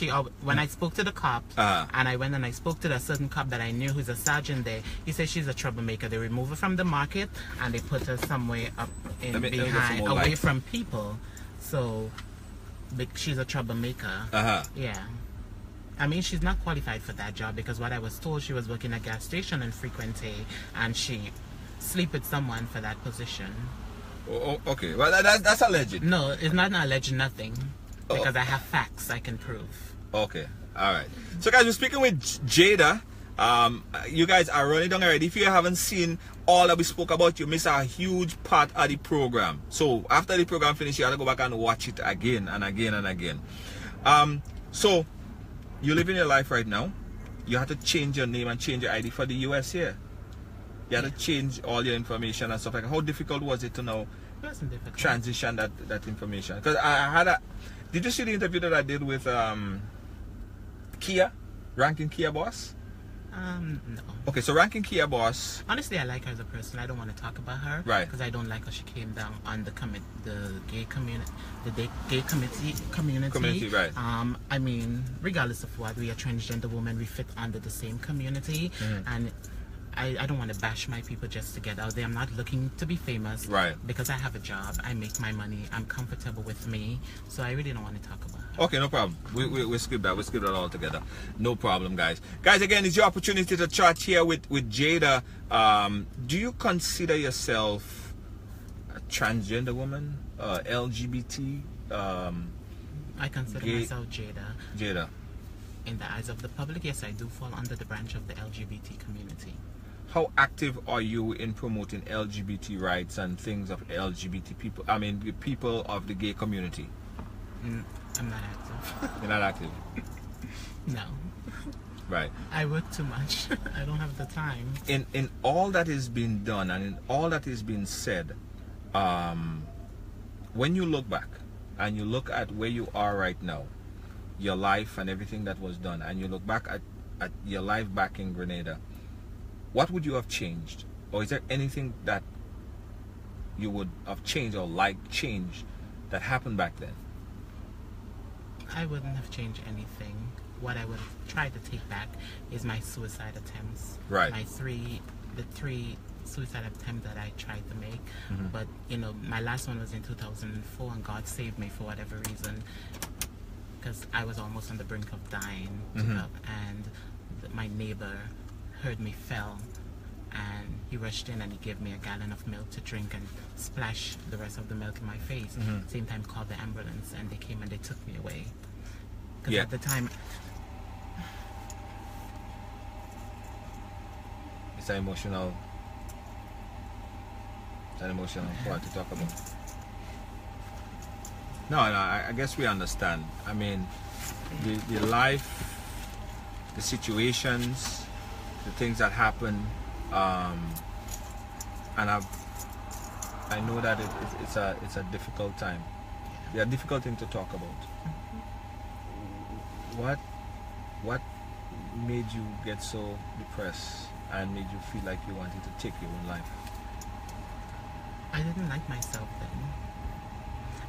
S3: when I spoke to the cop, and I went and I spoke to a certain cop that I knew who's a sergeant there, he said she's a troublemaker. They remove her from the market and they put her somewhere up behind, away from people. So, she's a troublemaker. Yeah. I mean, she's not qualified for that job because what I was told, she was working at a gas station in Frequente and she sleep with someone for that position.
S2: Oh, okay. Well, that's alleged.
S3: No, it's not alleged nothing because I have facts I can prove.
S2: Okay. All right. So, guys, we're speaking with Jada. You guys are running down already. If you haven't seen all that we spoke about, you missed a huge part of the program. So, after the program finishes, you have to go back and watch it again and again and again. So, you live in your life right now. You have to change your name and change your ID for the US here. You had to change all your information and stuff like that. How difficult was it to now transition that information? Because I had did you see the interview that I did with Kia? Ranking Kia boss?
S3: No.
S2: Okay, so Ranking Kia boss.
S3: Honestly, I like her as a person. I don't want to talk about her,
S2: Right?
S3: Because I don't like how she came down on the gay community, community.
S2: Right?
S3: I mean, regardless of what, we are transgender women. We fit under the same community, and I don't want to bash my people just to get out there. I'm not looking to be famous,
S2: Right?
S3: Because I have a job, I make my money, I'm comfortable with me, so I really don't want to talk about her.
S2: Okay, no problem. We skip that. We skip that all together. No problem, guys. Guys, again, it's your opportunity to chat here with Jada. Do you consider yourself a transgender woman, LGBT?
S3: I consider myself Jada.
S2: Jada.
S3: In the eyes of the public, yes, I do fall under the branch of the LGBT community.
S2: How active are you in promoting LGBT rights and things of LGBT people? I mean, the people of the gay community.
S3: I'm not active.
S2: You're not active.
S3: No.
S2: Right.
S3: I work too much. I don't have the time.
S2: In all that is being done and in all that is being said, when you look back and you look at where you are right now, your life and everything that was done, and you look back at your life back in Grenada, what would you have changed? Or is there anything that you would have changed or changed that happened back then?
S3: I wouldn't have changed anything. What I would have tried to take back is my suicide attempts.
S2: Right.
S3: The three suicide attempts that I tried to make. But, you know, my last one was in 2004, and God saved me for whatever reason, because I was almost on the brink of dying. And my neighbor heard me fell, and he rushed in and he gave me a gallon of milk to drink and splashed the rest of the milk in my face. Same time called the ambulance, and they came and they took me away. Because at the time,
S2: it's an emotional part to talk about. No, I guess we understand. I mean, the life, the situations, the things that happen, and I know that it's a difficult time. They're a difficult thing to talk about. What made you get so depressed and made you feel like you wanted to take your own life?
S3: I didn't like myself then.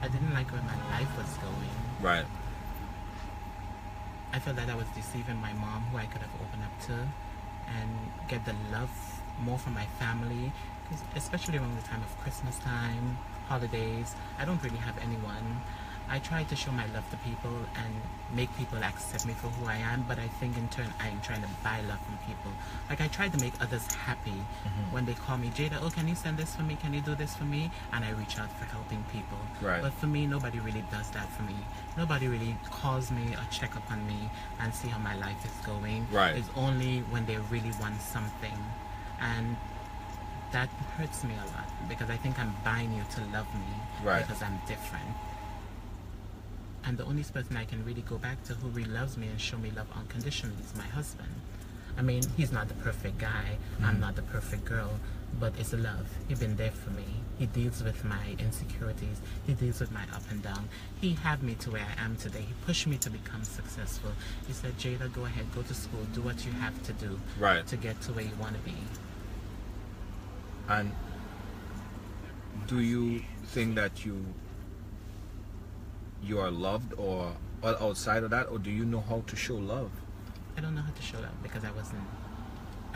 S3: I didn't like where my life was going.
S2: Right.
S3: I felt that I was deceiving my mom, who I could have opened up to, and get the love more from my family, especially around the time of Christmas time, holidays. I don't really have anyone. I try to show my love to people and make people accept me for who I am, but I think in turn I'm trying to buy love from people. Like, I try to make others happy when they call me, Jada, oh, can you send this for me? Can you do this for me? And I reach out for helping people.
S2: Right.
S3: But for me, nobody really does that for me. Nobody really calls me or check up on me and see how my life is going.
S2: Right.
S3: It's only when they really want something. And that hurts me a lot, because I think I'm buying you to love me.
S2: Right.
S3: Because I'm different. And the only person I can really go back to who really loves me and show me love unconditionally is my husband. I mean, he's not the perfect guy. I'm not the perfect girl. But it's love. He's been there for me. He deals with my insecurities. He deals with my up and down. He had me to where I am today. He pushed me to become successful. He said, Jada, go ahead, go to school, do what you have to do to get to where you want to be.
S2: And do you think that you are loved or outside of that, or do you know how to show love?
S3: I don't know how to show love because I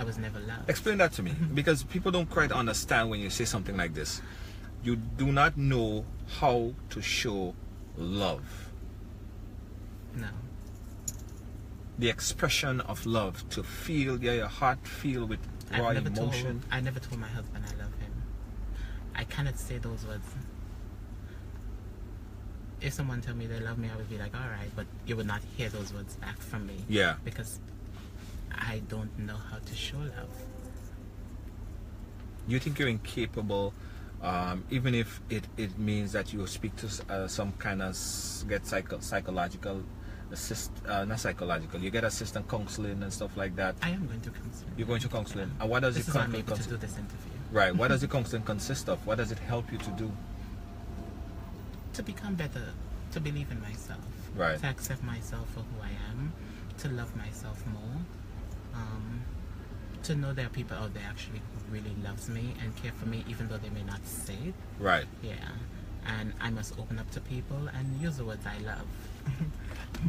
S3: was never loved.
S2: Explain that to me, because people don't quite understand when you say something like this. You do not know how to show love.
S3: No.
S2: The expression of love, to feel, your heart feel with raw emotion.
S3: I never told my husband I love him. I cannot say those words. If someone told me they love me, I would be like, all right, but you would not hear those words back from me.
S2: Yeah.
S3: Because I don't know how to show love.
S2: You think you're incapable, even if it means that you speak to some kind of psychological not psychological, you get assistant counseling and stuff like that?
S3: I am going to counseling.
S2: You're going to counseling. And what does
S3: this is why I'm able to do this interview.
S2: Right. What does the counseling consist of? What does it help you to do?
S3: To become better, to believe in myself,
S2: right,
S3: to accept myself for who I am, to love myself more. To know there are people out there actually who really loves me and care for me, even though they may not say it.
S2: Right.
S3: Yeah. And I must open up to people and use the words I love.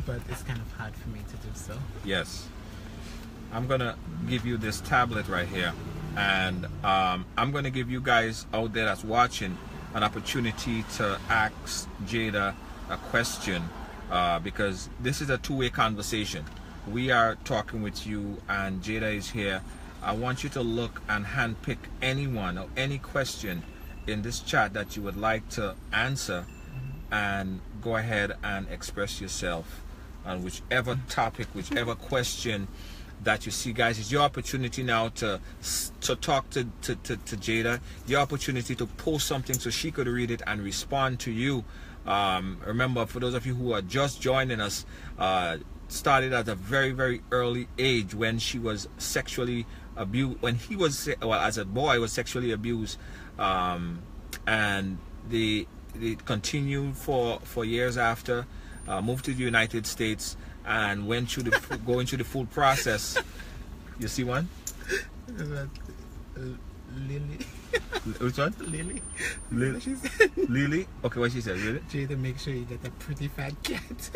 S3: But it's kind of hard for me to do so.
S2: Yes. I'm going to give you this tablet right here. And I'm going to give you guys out there that's watching an opportunity to ask Jada a question. Because this is a two-way conversation. We are talking with you and Jada is here. I want you to look and handpick anyone or any question in this chat that you would like to answer, and go ahead and express yourself on whichever topic, whichever question that you see. Guys, it's your opportunity now to talk to Jada, your opportunity to post something so she could read it and respond to you. Remember, for those of you who are just joining us, started at a very, very early age when she was sexually abused, when he was, well, as a boy, was sexually abused, and they continued for years after, moved to the United States and went through the going through the full process. You see one?
S3: Lily.
S2: Which one?
S3: Lily.
S2: Lily.
S3: She said.
S2: Lily? Okay, what she said, really?
S3: Jada, make sure you get a pretty fat cat.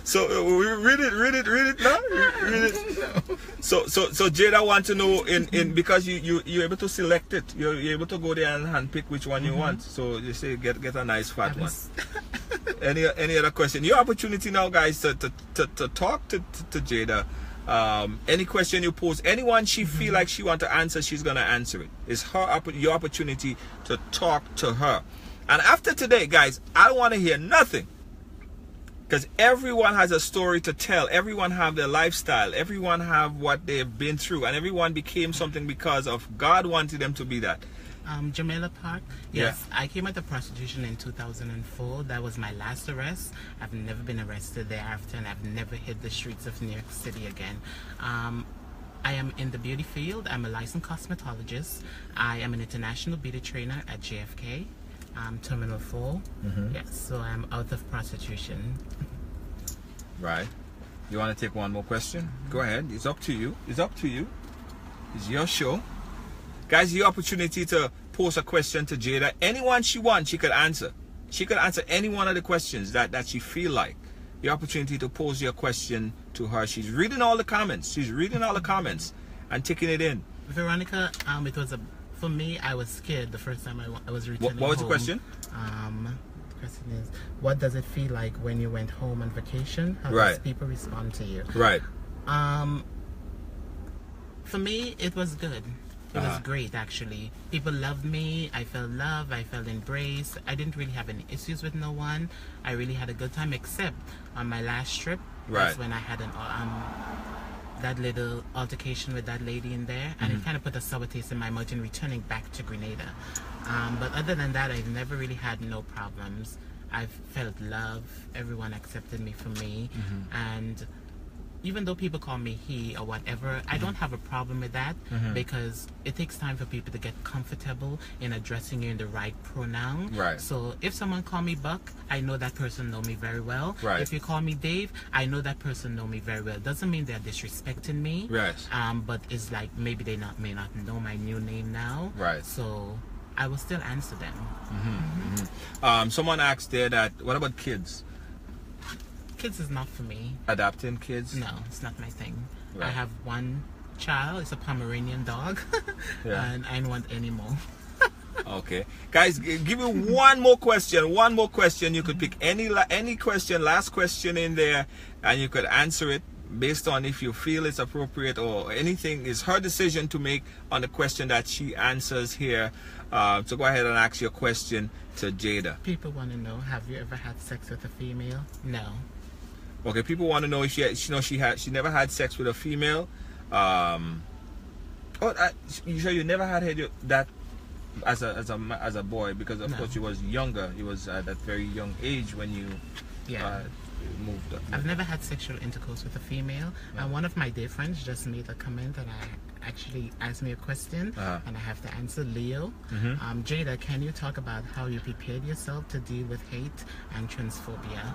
S2: so we read it now. Read it.
S3: No.
S2: So Jada want to know in because you're able to select it. You're able to go there and pick which one you want. So you say get a nice fat one. Any other question? Your opportunity now, guys, to talk to Jada. Any question you pose, anyone she feel like she want to answer, she's gonna answer it. It's your opportunity to talk to her. And after today, guys, I don't want to hear nothing, because everyone has a story to tell. Everyone have their lifestyle. Everyone have what they've been through, and everyone became something because of God wanted them to be that.
S3: Jamila Park. Yes,
S2: Yeah.
S3: I came out of prostitution in 2004. That was my last arrest. I've never been arrested thereafter, and I've never hit the streets of New York City again. I am in the beauty field. I'm a licensed cosmetologist. I am an international beauty trainer at JFK, Terminal 4. Yes, so I'm out of prostitution.
S2: Right. You want to take one more question? Go ahead. It's up to you. It's up to you. It's your show. Guys, your opportunity to pose a question to Jada. Anyone she wants, she could answer. She could answer any one of the questions that she feel like. Your opportunity to pose your question to her. She's reading all the comments. She's reading all the comments and taking it in.
S3: Veronica, it was for me, I was scared the first time I was returning
S2: What was
S3: home.
S2: the question?
S3: The question is, what does it feel like when you went home on vacation? How does people respond to you?
S2: Right.
S3: For me, it was good. It was great, actually. People loved me. I felt love. I felt embraced. I didn't really have any issues with no one. I really had a good time, except on my last trip.
S2: Right.
S3: That's when I had that little altercation with that lady in there, and it kind of put a sour taste in my mouth in returning back to Grenada. But other than that, I've never really had no problems. I've felt love. Everyone accepted me for me, and even though people call me he or whatever, I don't have a problem with that, because it takes time for people to get comfortable in addressing you in the right pronoun.
S2: Right.
S3: So if someone call me Buck, I know that person know me very well.
S2: Right.
S3: If you call me Dave, I know that person know me very well. Doesn't mean they're disrespecting me.
S2: Right.
S3: But it's like maybe they may not know my new name now.
S2: Right.
S3: So I will still answer them.
S2: Someone asked there that, what about kids?
S3: Kids is not for me.
S2: Adopting kids?
S3: No, it's not my thing.
S2: Right.
S3: I have one child. It's a Pomeranian dog.
S2: Yeah.
S3: And I don't want any more.
S2: Okay. Guys, give me one more question. One more question. You could pick any question, last question in there, and you could answer it based on if you feel it's appropriate or anything. It's her decision to make on the question that she answers here. So go ahead and ask your question to Jada.
S3: People want to know, have you ever had sex with a female? No.
S2: Okay, people want to know if she never had sex with a female. You sure you never had that as a boy? Because of course you was younger. You was at that very young age when you moved up.
S3: I've never had sexual intercourse with a female. And one of my dear friends just made a comment, and I actually asked me a question, and I have to answer. Leo, Jada, can you talk about how you prepared yourself to deal with hate and transphobia?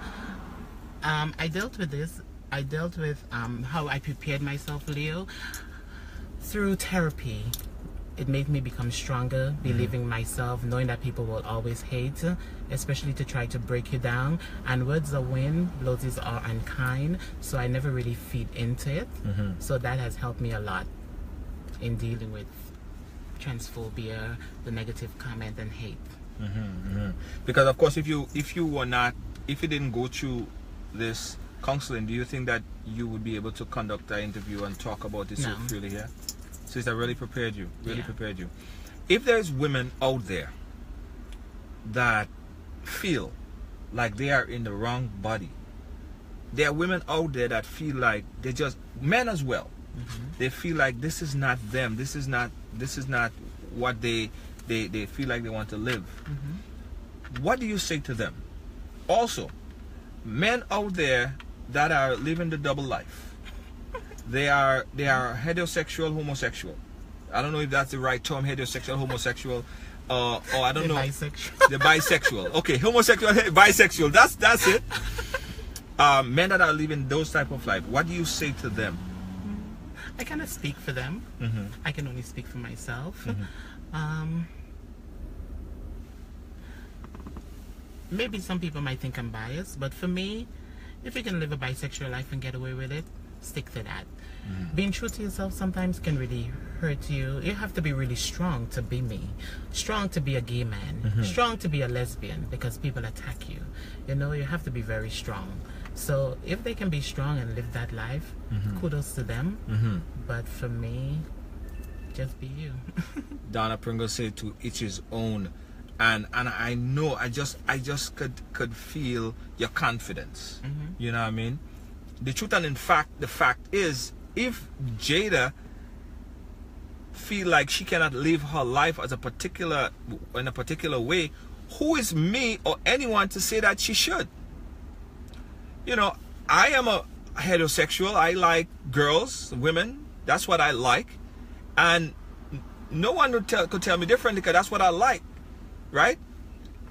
S3: I dealt with this. I dealt with how I prepared myself, Leo, through therapy. It made me become stronger, believing myself, knowing that people will always hate, especially to try to break you down. And words are wind, blows are unkind, so I never really feed into it. So that has helped me a lot in dealing with transphobia, the negative comment and hate.
S2: Because of course, if you didn't go through this counseling, do you think that you would be able to conduct an interview and talk about this so freely here? So that really prepared you, prepared you. If there's women out there that feel like they are in the wrong body, there are women out there that feel like they just, men as well, they feel like this is not them, this is not what they feel like they want to live. What do you say to them? Also, men out there that are living the double life, they are heterosexual, homosexual. I don't know if that's the right term, heterosexual, homosexual, or I don't know.
S3: Bisexual.
S2: The bisexual. Okay, homosexual, bisexual. That's it. Men that are living those type of life, what do you say to them?
S3: I cannot speak for them. I can only speak for myself. Maybe some people might think I'm biased, but for me, if you can live a bisexual life and get away with it, stick to that. Being true to yourself sometimes can really hurt you. You have to be really strong to be me, strong to be a gay man, strong to be a lesbian, because people attack you. You know, you have to be very strong. So if they can be strong and live that life, kudos to them. But for me, just be you.
S2: Donna Pringle said to each his own. And I know, I just could feel your confidence. You know what I mean? The truth and in fact, the fact is, if Jada feel like she cannot live her life in a particular way, who is me or anyone to say that she should? You know, I am a heterosexual. I like girls, women. That's what I like, and no one could tell me differently, because that's what I like. Right?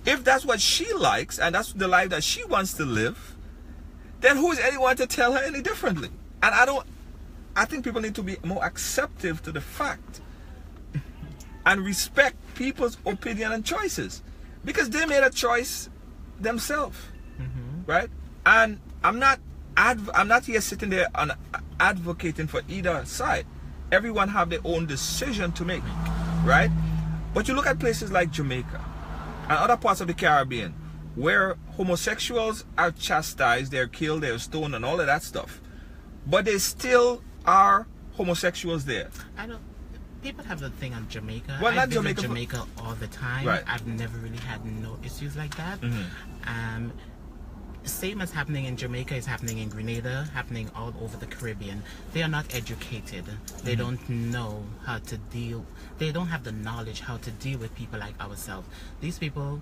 S2: If that's what she likes and that's the life that she wants to live, then who is anyone to tell her any differently? And I think people need to be more acceptive to the fact and respect people's opinion and choices, because they made a choice themselves. Right? And I'm not here sitting there and advocating for either side. Everyone have their own decision to make, right? But you look at places like Jamaica and other parts of the Caribbean, where homosexuals are chastised, they're killed, they're stoned and all of that stuff, but they still are homosexuals there.
S3: People have the thing on Jamaica.
S2: Well, not
S3: I visit
S2: Jamaica,
S3: Jamaica all the time.
S2: Right.
S3: I've never really had no issues like that. Same as happening in Jamaica is happening in Grenada, happening all over the Caribbean. They are not educated. They don't know how to deal. They don't have the knowledge how to deal with people like ourselves. These people,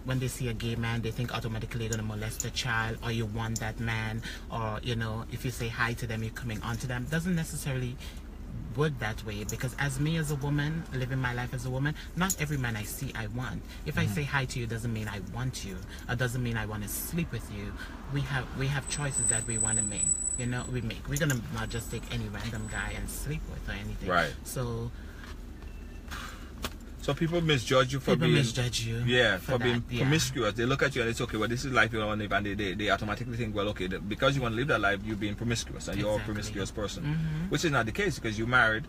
S3: when they see a gay man, they think automatically they're going to molest a child, or you want that man, or, you know, if you say hi to them, you're coming on to them. Doesn't necessarily work that way, because as me as a woman, living my life as a woman, not every man I see I want. If I say hi to you, doesn't mean I want you, or doesn't mean I want to sleep with you. We have choices that we want to make. You know, we're gonna not just take any random guy and sleep with or anything.
S2: Right.
S3: So
S2: people misjudge you for
S3: misjudge you.
S2: Yeah, for being promiscuous. They look at you and it's okay, well, this is life you want to live, and they automatically think, well, okay, because you want to live that life, you're being promiscuous, and you're a promiscuous person, which is not the case, because you're married,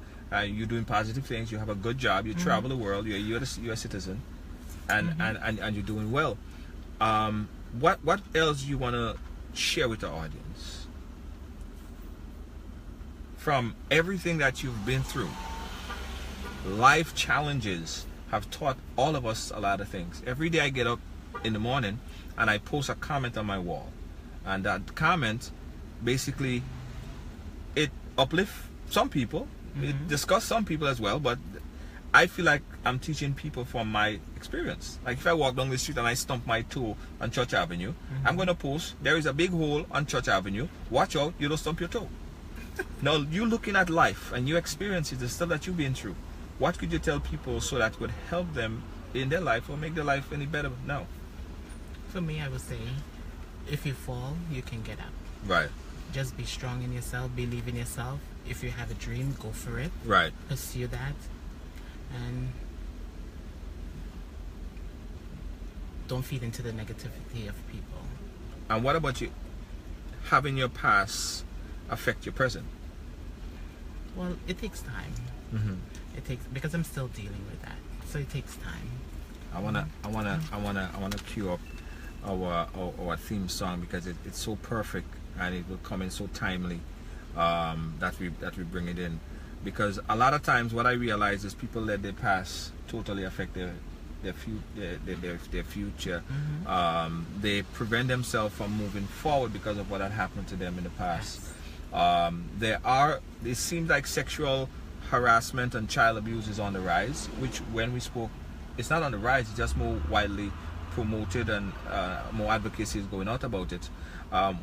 S2: you're doing positive things, you have a good job, you travel the world, you're a citizen, and you're doing well. What else you want to share with the audience from everything that you've been through? Life challenges have taught all of us a lot of things. Every day I get up in the morning and I post a comment on my wall, and that comment basically, it uplifts some people, it disgusts some people as well, but I feel like I'm teaching people from my experience. Like if I walk down the street and I stump my toe on Church Avenue, I'm going to post, there is a big hole on Church Avenue, watch out, you don't stump your toe. Now you looking at life and your experiences, the stuff that you've been through, what could you tell people so that would help them in their life or make their life any better now?
S3: For me, I would say, if you fall, you can get up.
S2: Right.
S3: Just be strong in yourself, believe in yourself. If you have a dream, go for it.
S2: Right.
S3: Pursue that. And don't feed into the negativity of people.
S2: And what about you? Having your past affect your present?
S3: Well, it takes time. It takes, because I'm still dealing with that, so it takes time.
S2: I wanna cue up our theme song because it's so perfect and it will come in so timely that we bring it in. Because a lot of times what I realize is people let their past totally affect their future. They prevent themselves from moving forward because of what had happened to them in the past. It seems like sexual harassment and child abuse is on the rise, which when we spoke, it's not on the rise, it's just more widely promoted and more advocacy is going out about it.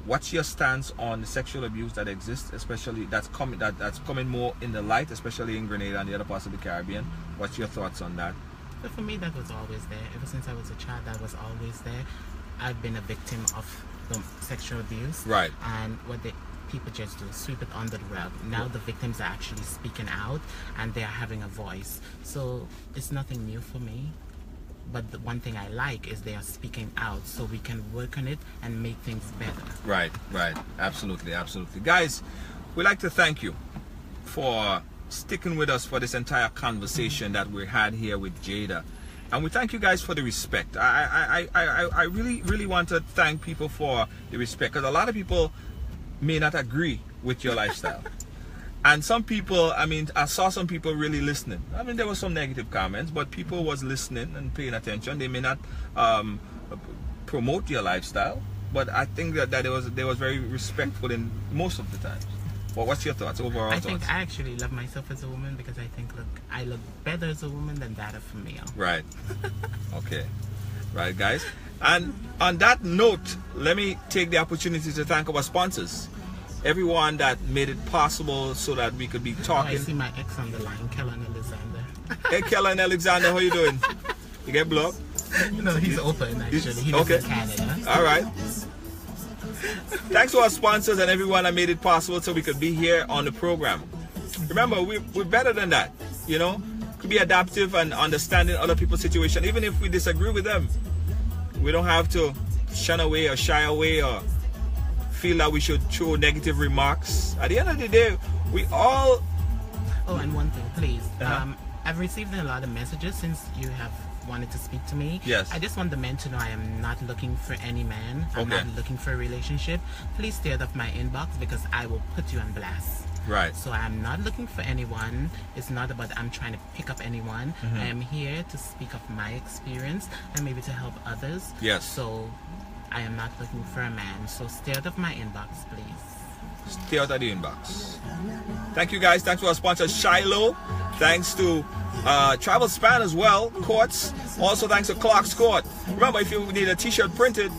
S2: What's your stance on the sexual abuse that exists, especially that's coming more in the light, especially in Grenada and the other parts of the Caribbean? What's your thoughts on that?
S3: So for me, that was always there. Ever since I was a child, that was always there. I've been a victim of the sexual abuse.
S2: Right.
S3: And what people just do, sweep it under the rug. Now the victims are actually speaking out and they are having a voice. So it's nothing new for me. But the one thing I like is they are speaking out, so we can work on it and make things better. Right.
S2: Absolutely. Guys, we'd like to thank you for sticking with us for this entire conversation that we had here with Jada. And we thank you guys for the respect. I really want to thank people for the respect, because a lot of people may not agree with your lifestyle. And some people, I saw some people really listening. There were some negative comments, but people was listening and paying attention. They may not promote your lifestyle, but I think that they was very respectful in most of the times. Well, what's your thoughts, overall thoughts?
S3: I think I actually love myself as a woman because I think, I look better as a woman than that of a male.
S2: Right. Okay. Right, guys. And on that note, let me take the opportunity to thank our sponsors. Everyone that made it possible so that we could be talking.
S3: I see my ex on the line, Kellen Alexander.
S2: Hey, Kellen Alexander, how you doing? You get blocked?
S3: No, he's open, actually. He lives in Canada.
S2: All right. Thanks to our sponsors and everyone that made it possible so we could be here on the program. Remember, we're better than that, Could be adaptive and understanding other people's situation, even if we disagree with them. We don't have to shun away or shy away or feel that we should throw negative remarks. At the end of the day, we all...
S3: Oh, and one thing, please. I've received a lot of messages since you have wanted to speak to me.
S2: Yes.
S3: I just want the men to know I am not looking for any man. I'm not looking for a relationship. Please stay out of my inbox because I will put you on blast.
S2: Right.
S3: So I'm not looking for anyone. It's not about I'm trying to pick up anyone. I am here to speak of my experience and maybe to help others.
S2: Yes.
S3: So I am not looking for a man. So stay out of my inbox, please.
S2: Stay out of the inbox. Thank you, guys. Thanks to our sponsor, Shiloh. Thanks to Travel Span as well, Courts. Also, thanks to Clark's Court. Remember, if you need a t-shirt printed,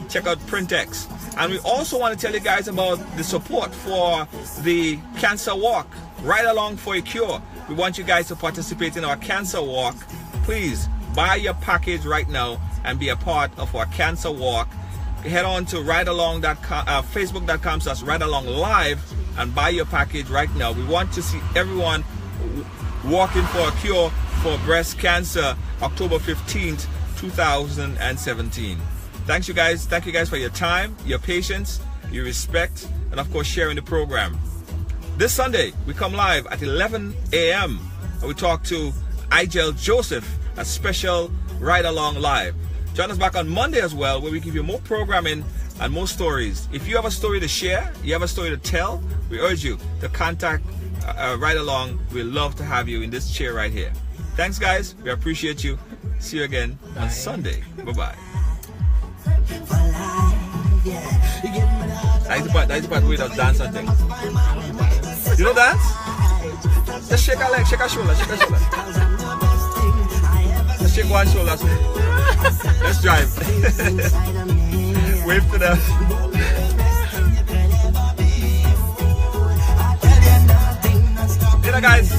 S2: check out Printex. And we also want to tell you guys about the support for the Cancer Walk. Ride Along for a Cure. We want you guys to participate in our Cancer Walk. Please buy your package right now and be a part of our Cancer Walk. Head on to RideAlong.com, Facebook.com/RideAlong Live and buy your package right now. We want to see everyone walking for a cure for breast cancer, October 15th, 2017. Thank you guys for your time, your patience, your respect, and of course sharing the program. This Sunday, we come live at 11 a.m. and we talk to Igel Joseph, a special Ride Along Live. Join us back on Monday as well, where we give you more programming and more stories. If you have a story to share, you have a story to tell, we urge you to contact Ride Along. We'd love to have you in this chair right here. Thanks, guys. We appreciate you. See you again on Sunday. Bye-bye. That's the part where we just dance and things. You know dance? Just shake a leg, shake a shoulder, shake a shoulder. Just shake one shoulder. Let's drive. Wave to them. Later, guys.